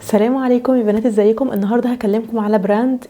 السلام عليكم يا بنات، ازيكم؟ النهارده هكلمكم على براند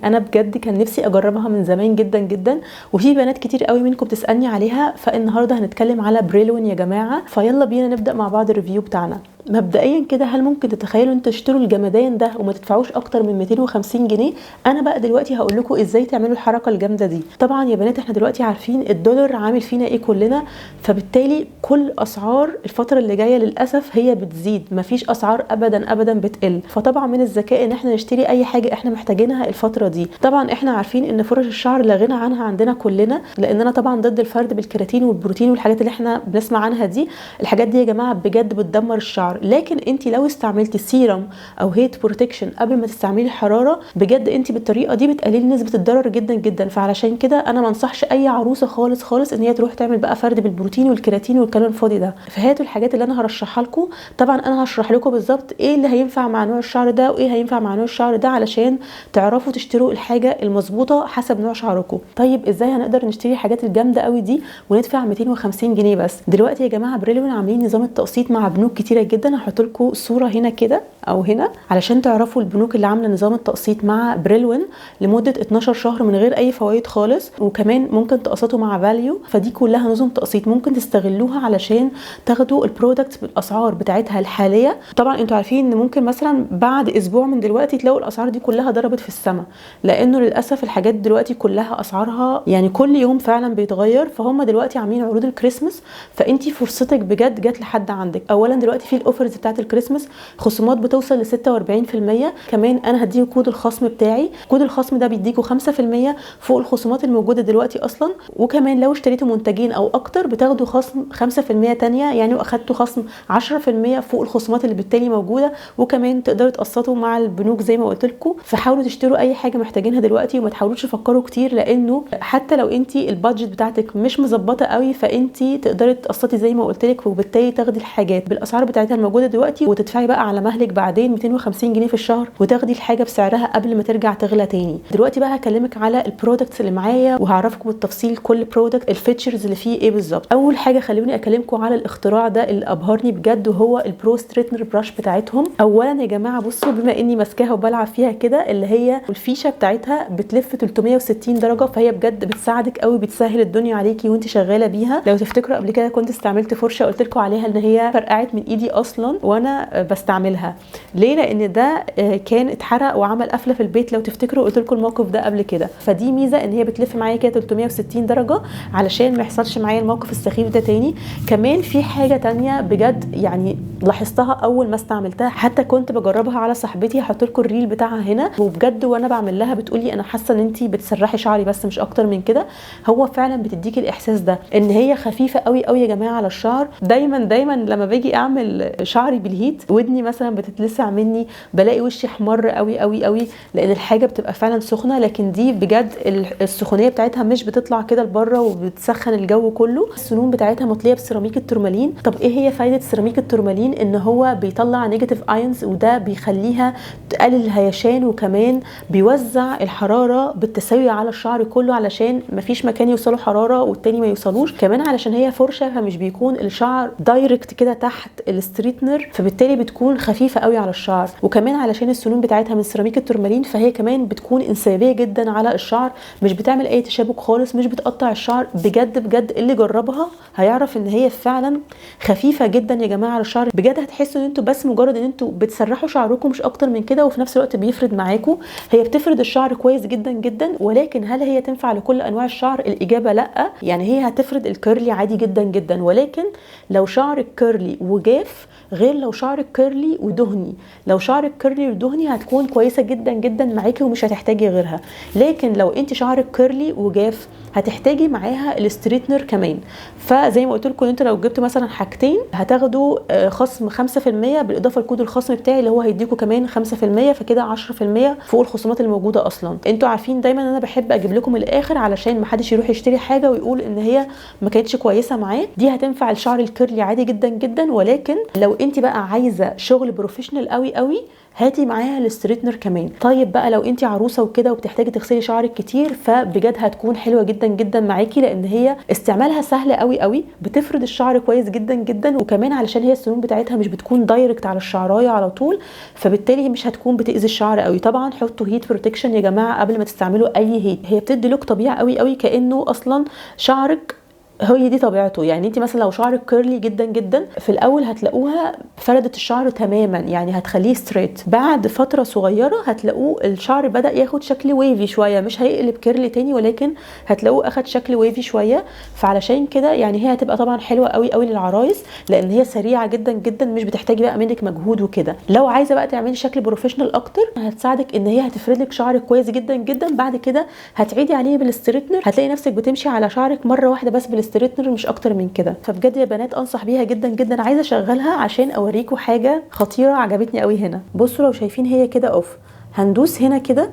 انا بجد كان نفسي اجربها من زمان جدا جدا، وفي بنات كتير قوي منكم بتسالني عليها. فالنهارده هنتكلم على بريلون يا جماعه. فيلا بينا نبدا مع بعض الريفيو بتاعنا. مبدئيا كده، هل ممكن تتخيلوا انتوا تشتروا الجمدان ده وما تدفعوش اكتر من 250 جنيه؟ انا بقى دلوقتي هقول لكم ازاي تعملوا الحركه الجامده دي. طبعا يا بنات احنا دلوقتي عارفين الدولار عامل فينا ايه كلنا، فبالتالي كل اسعار الفتره اللي جايه للاسف هي بتزيد، مفيش اسعار ابدا ابدا بتقل. فطبعا من الذكاء ان احنا نشتري اي حاجه احنا محتاجينها الفتره دي. طبعا احنا عارفين ان فرش الشعر لا غنى عنها عندنا كلنا، لاننا طبعا ضد الفرد بالكيراتين والبروتين والحاجات اللي احنا بنسمع عنها دي. الحاجات دي يا جماعه بجد بتدمر الشعر. لكن انت لو استعملتي سيرم او هيت بروتكشن قبل ما تستعملي الحراره، بجد انت بالطريقه دي بتقللي نسبه الضرر جدا جدا. فعلشان كده انا ما انصحش اي عروسه خالص خالص ان هي تروح تعمل بقى فرد بالبروتين والكيراتين والكلام الفاضي ده. فهاتوا الحاجات اللي انا هرشحها لكم. طبعا انا هشرح لكم بالظبط ايه اللي هينفع مع نوع الشعر ده وايه هينفع مع نوع الشعر ده، علشان تعرفوا تشتروا الحاجه المظبوطه حسب نوع شعركم. طيب ازاي هنقدر نشتري الحاجات الجامده قوي دي وندفع 250 جنيه بس؟ دلوقتي يا جماعه بريلون عاملين نظام التقسيط مع بنوك كتيره جدا. هحط لكم صوره هنا كده او هنا علشان تعرفوا البنوك اللي عامله نظام التقسيط مع بريلون لمده 12 شهر من غير اي فوائد خالص. وكمان ممكن تقسطوا مع فاليو. فدي كلها نظم تقسيط ممكن تستغلوها علشان تاخدوا البرودكتس بالاسعار بتاعتها الحاليه. طبعا انتوا عارفين ان ممكن مثلا بعد اسبوع من دلوقتي تلاقوا الاسعار دي كلها ضربت في السماء، لانه للاسف الحاجات دلوقتي كلها اسعارها كل يوم فعلا بيتغير. فهم دلوقتي عاملين عروض الكريسماس، فانتي فرصتك بجد جت لحد عندك. اولا دلوقتي في الاوفرز بتاعت الكريسماس خصومات بتوصل ل 46%. كمان انا هديكوا كود الخصم بتاعي، كود الخصم ده بيديكوا 5% فوق الخصومات الموجوده دلوقتي اصلا. وكمان لو اشتريتوا منتجين او اكتر بتاخدوا خصم 5% تانية، واخدتوا خصم 10% فوق الخصومات اللي بالتالي موجوده. وكمان تقدروا تقسطوا مع البنوك زي ما قلت لكم. فحاولوا تشتروا اي حاجه محتاجينها دلوقتي وما تحاولوش تفكروا كتير، لانه حتى لو انتي البادجت بتاعتك مش مظبطه قوي فانتي تقدري تقسطي زي ما قلت لك، وبالتالي تاخدي الحاجات بالاسعار بتاعتها الموجوده دلوقتي وتدفعي بقى على مهلك بعدين 250 جنيه في الشهر، وتاخدي الحاجه بسعرها قبل ما ترجع تغلى تاني. دلوقتي بقى هكلمك على البرودكتس اللي معايا وهعرفكم بالتفصيل كل برودكت الفيتشرز اللي فيه ايه بالظبط. اول حاجه خلوني اكلمكم على الاختراع ده اللي ابهرني بجد، وهو البرو ستريتنر براش بتاعتهم. اولا يا جماعه بصوا، بما اني ماسكاها وبلعب فيها كده، اللي هي الفيشه بتاعتها بتلف 360 درجه، فهي بجد بتساعدك قوي، بتسهل الدنيا عليكي وانت شغاله بيها. لو تفتكروا قبل كده كنت استعملت فرشه قلت لكم عليها ان هي فرقعت من ايدي اصلا وانا بستعملها. ليه؟ لان ده كان اتحرق وعمل قفله في البيت. لو تفتكروا قلت لكم الموقف ده قبل كده. فدي ميزه ان هي بتلف معايا كده 360 درجه علشان ما يحصلش معايا الموقف السخيف ده تاني. كمان في حاجه تانية بجد لاحظتها اول ما استعملتها، حتى كنت بجربها على صاحبتي. هحط لكم الريل بتاعها هنا، وبجد وانا بعمل لها بتقولي انا حاسه ان انتي بتسرحي شعري بس مش اكتر من كده. هو فعلا بتديكي الاحساس ده ان هي خفيفه قوي قوي يا جماعه على الشعر. دايما لما باجي اعمل شعري بالهيت ودني مثلا بتتلسع مني، بلاقي وشي احمر قوي قوي قوي، لان الحاجه بتبقى فعلا سخنه. لكن دي بجد السخونيه بتاعتها مش بتطلع كده لبره وبتسخن الجو كله. السنون بتاعتها مطليه بسيراميك التورمالين. طب ايه هي فايده سيراميك التورمالين؟ ان هو بيطلع نيجاتيف ايونز، وده بيخليها تقلل الهيشان، وكمان بيوزع الحراره بالتساوي على الشعر كله علشان مفيش مكان يوصله حراره والتاني ما يوصلوش. كمان علشان هي فرشه فمش بيكون الشعر دايركت كده تحت الستريتنر، فبالتالي بتكون خفيفه قوي على الشعر. وكمان علشان السنون بتاعتها من سيراميك التورمالين فهي كمان بتكون انسيابيه جدا على الشعر، مش بتعمل اي تشابك خالص، مش بتقطع الشعر. بجد بجد اللي جربها هيعرف ان هي فعلا خفيفه جدا يا جماعه على الشعر. بجد هتحسوا ان انتوا بس مجرد ان انتوا بتسرحوا شعركم مش اكتر من كده، وفي نفس الوقت بيفرد معاكم. هي بتفرد الشعر كويس جدا جدا، ولكن هل هي تنفع لكل انواع الشعر؟ الاجابه لا. هي هتفرد الكيرلي عادي جدا جدا، ولكن لو شعرك كيرلي وجاف غير لو شعرك كيرلي ودهني. لو شعرك كيرلي ودهني هتكون كويسه جدا جدا معاكي ومش هتحتاجي غيرها. لكن لو انت شعرك كيرلي وجاف هتحتاجي معاها الستريتنر كمان. فزي ما قلت لكم انتوا لو جبتوا مثلا حاجتين هتاخدوا خصم 5% بالاضافه لكود الخصم بتاعي اللي هو هيديكوا كمان 5%، فكده 10% فوق الخصومات الموجوده اصلا. انتوا عارفين دايما انا بحب اجيب لكم الاخر علشان ما حدش يروح يشتري حاجه ويقول ان هي ما كانتش كويسه معاه. دي هتنفع الشعر الكيرلي عادي جدا جدا، ولكن لو انت بقى عايزه شغل بروفيشنال قوي قوي هاتي معاها الستريتنر كمان. طيب بقى لو انت عروسه وكده وبتحتاجي تغسلي شعرك كتير، فبجد هتكون حلوه جدا جدا معاكي، لان هي استعمالها سهل قوي قوي، بتفرد الشعر كويس جدا جدا. وكمان علشان هي السنون بتاعتها مش بتكون دايركت على الشعرايه على طول، فبالتالي مش هتكون بتاذي الشعر قوي. طبعا حطوا هيت بروتكشن يا جماعه قبل ما تستعملوا اي هيت، هي بتدي لوك طبيعي قوي قوي كانه اصلا شعرك هي دي طبيعته. يعني انت مثلا لو شعرك كيرلي جدا جدا في الاول هتلاقوها فردت الشعر تماما، يعني هتخليه ستريت. بعد فتره صغيره هتلاقوه الشعر بدا ياخد شكل ويفي شويه، مش هيقلب كيرلي تاني ولكن هتلاقوه اخد شكل ويفي شويه. فعلشان كده يعني هي هتبقى طبعا حلوه قوي قوي للعرايس، لان هي سريعه جدا جدا، مش بتحتاجي بقى منك مجهود وكده. لو عايزه بقى تعملي شكل بروفيشنال اكتر هتساعدك ان هي هتفرد لك شعرك كويس جدا جدا. بعد كده هتعيدي عليه بالستريتنر، هتلاقي نفسك بتمشي على شعرك مره واحده بس بالستريتنر مش اكتر من كده. فبجد يا بنات انصح بيها جدا جدا. عايزه اشغلها عشان اوريكم حاجه خطيره عجبتني قوي هنا. بصوا لو شايفين هي كده اوف، هندوس هنا كده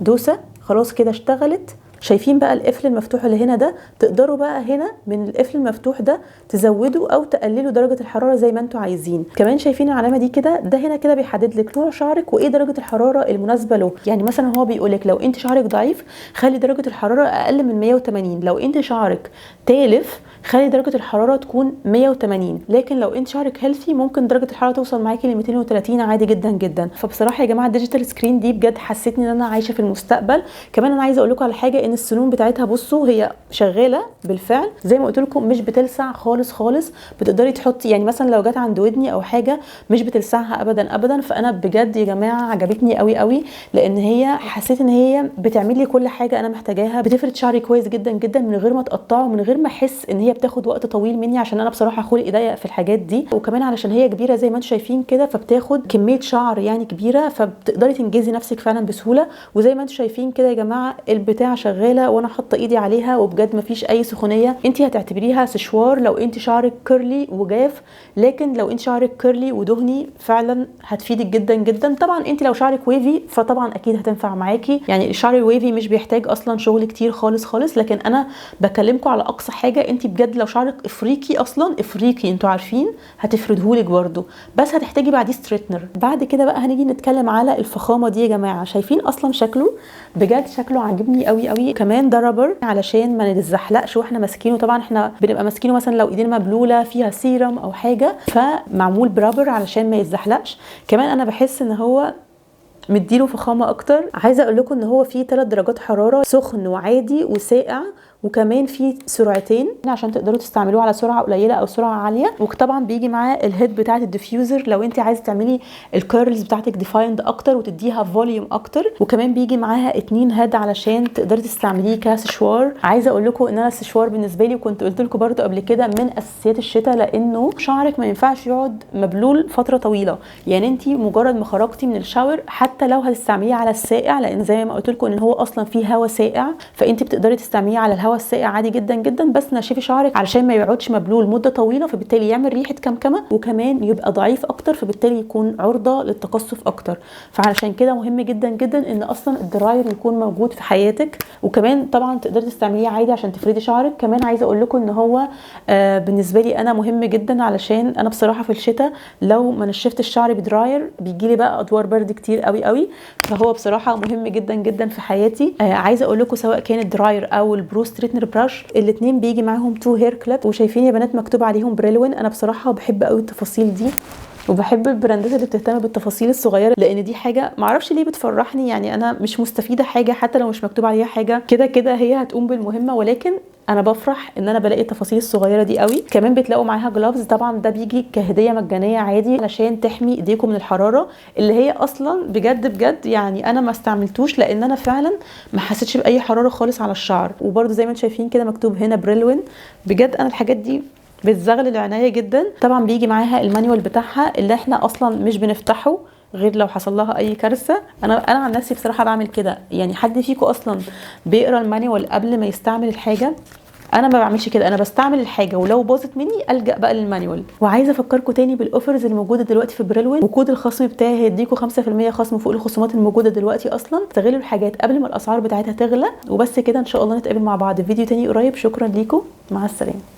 دوسه، خلاص كده اشتغلت. شايفين بقى القفل المفتوح اللي هنا ده، تقدروا بقى هنا من القفل المفتوح ده تزودوا او تقللوا درجه الحراره زي ما انتوا عايزين. كمان شايفين العلامه دي كده، ده هنا كده بيحدد لك نوع شعرك وايه درجه الحراره المناسبه له. يعني مثلا هو بيقول لك لو انت شعرك ضعيف خلي درجه الحراره اقل من 180، لو انت شعرك تالف خلي درجه الحراره تكون 180، لكن لو انت شعرك هيلثي ممكن درجه الحراره توصل معاكي ل 230 عادي جدا جدا. فبصراحه يا جماعه الديجيتال سكرين دي بجد حسيتني ان انا عايشه في المستقبل. كمان انا عايزه اقول لكم على حاجه، ان السنون بتاعتها بصوا هي شغاله بالفعل زي ما قلت لكم، مش بتلسع خالص خالص. بتقدري تحطي يعني مثلا لو جت عند ودني او حاجه مش بتلسعها ابدا ابدا. فانا بجد يا جماعه عجبتني قوي قوي، لان هي حسيت ان هي بتعمل لي كل حاجه انا محتاجاها. بتفرد شعري كويس جدا جدا من غير ما تقطعه، من غير ما احس ان هي بتاخد وقت طويل مني، عشان انا بصراحه خلقي ضيق في الحاجات دي. وكمان علشان هي كبيره زي ما انتم شايفين كده، فبتاخد كميه شعر يعني كبيره، فبتقدري تنجزي نفسك فعلا بسهوله. وزي ما انتم شايفين كده يا جماعه البتاع شغاله وانا حاطه ايدي عليها، وبجد مفيش اي سخونيه. انت هتعتبريها سشوار لو انت شعرك كيرلي وجاف، لكن لو انت شعرك كيرلي ودهني فعلا هتفيدك جدا جدا. طبعا انت لو شعرك ويفي فطبعا اكيد هتنفع معاكي، يعني الشعر الويفي مش بيحتاج اصلا شغل كتير خالص خالص. لكن انا بكلمكم على اقصى حاجه، انت بجد لو شعرك افريقي اصلا افريقي انتوا عارفين هتفردهولك برده، بس هتحتاجي بعديه ستريتنر. بعد كده بقى هنيجي نتكلم على الفخامه دي يا جماعه. شايفين اصلا شكله بجد شكله عاجبني قوي قوي. كمان ده رابر علشان ما نتزحلقش واحنا ماسكينه. طبعا احنا بنبقى ماسكينه مثلا لو ايدينا مبلوله فيها سيرم او حاجه، فمعمول برابر علشان ما يتزحلقش. كمان انا بحس ان هو مديله فخامه اكتر. عايزه اقول لكم ان هو فيه 3 درجات حراره، سخن وعادي وساقع، وكمان في سرعتين عشان تقدروا تستعملوه على سرعه قليله او سرعه عاليه. وطبعا بيجي معاه الهيد بتاعه الديفيوزر لو انت عايزه تعملي الكيرلز بتاعتك ديفايند اكتر وتديها فوليوم اكتر. وكمان بيجي معاها 2 هيد علشان تقدري تستعمليه كسشوار. عايزه اقول لكم ان انا السشوار بالنسبه لي، وكنت قلت لكم برده قبل كده، من اساسيات الشتاء، لانه شعرك ما ينفعش يقعد مبلول فتره طويله. يعني انت مجرد ما خرجتي من الشاور حتى لو هتستعمليه على الساقع، لان زي ما قلت لكم ان هو اصلا فيه هواء ساقع، فانت بتقدري تستعمليه على الهواء الساقع عادي جدا جدا. بس نشفي شعرك علشان ما يقعدش مبلول مده طويله، فبالتالي يعمل ريحه كمكمه، وكمان يبقى ضعيف اكتر، فبالتالي يكون عرضه للتقصف اكتر. فعلشان كده مهم جدا جدا ان اصلا الدراير يكون موجود في حياتك. وكمان طبعا تقدري تستعمليه عادي عشان تفردي شعرك. كمان عايزه اقول لكم ان هو بالنسبه لي انا مهم جدا، علشان انا بصراحه في الشتاء لو ما نشفت الشعر بدراير بيجي لي بقى ادوار برد كتير قوي قوي. فهو بصراحه مهم جدا جدا في حياتي. عايزه اقول لكم سواء كان الدراير او البرو ستريتنر براش، الاثنين بيجي معاهم 2 هير كليب. وشايفين يا بنات مكتوب عليهم بريلوين. انا بصراحه بحب قوي التفاصيل دي، وبحب البراندات اللي بتهتم بالتفاصيل الصغيره، لان دي حاجه معرفش ليه بتفرحني. يعني انا مش مستفيده حاجه حتى لو مش مكتوب عليها حاجه، كده كده هي هتقوم بالمهمه، ولكن انا بفرح ان انا بلاقي التفاصيل الصغيره دي قوي. كمان بتلاقوا معاها جلافز، طبعا ده بيجي كهديه مجانيه عادي علشان تحمي ايديكم من الحراره، اللي هي اصلا بجد بجد يعني انا ما استعملتوش، لان انا فعلا ما حسيتش باي حراره خالص على الشعر. وبرده زي ما انتم شايفين كده مكتوب هنا بريلوين. بجد انا الحاجات دي بتزغلل العنايه جدا. طبعا بيجي معاها المانيوال بتاعها اللي احنا اصلا مش بنفتحه غير لو حصل لها اي كارثه. انا عن نفسي بصراحه بعمل كده. يعني حد فيكم اصلا بيقرا المانيوال قبل ما يستعمل الحاجه؟ انا ما بعملش كده، انا بستعمل الحاجه ولو باظت مني الجا بقى للمانيوال. وعايزه افكركم تاني بالاوفرز الموجوده دلوقتي في بريلوين، وكود الخصم بتاعي هيديكم 5% خصم فوق الخصومات الموجوده دلوقتي اصلا. استغلوا الحاجات قبل ما الاسعار بتاعتها تغلى. وبس كده، ان شاء الله نتقابل مع بعض في فيديو تاني قريب. شكرا ليكم، مع السلامه.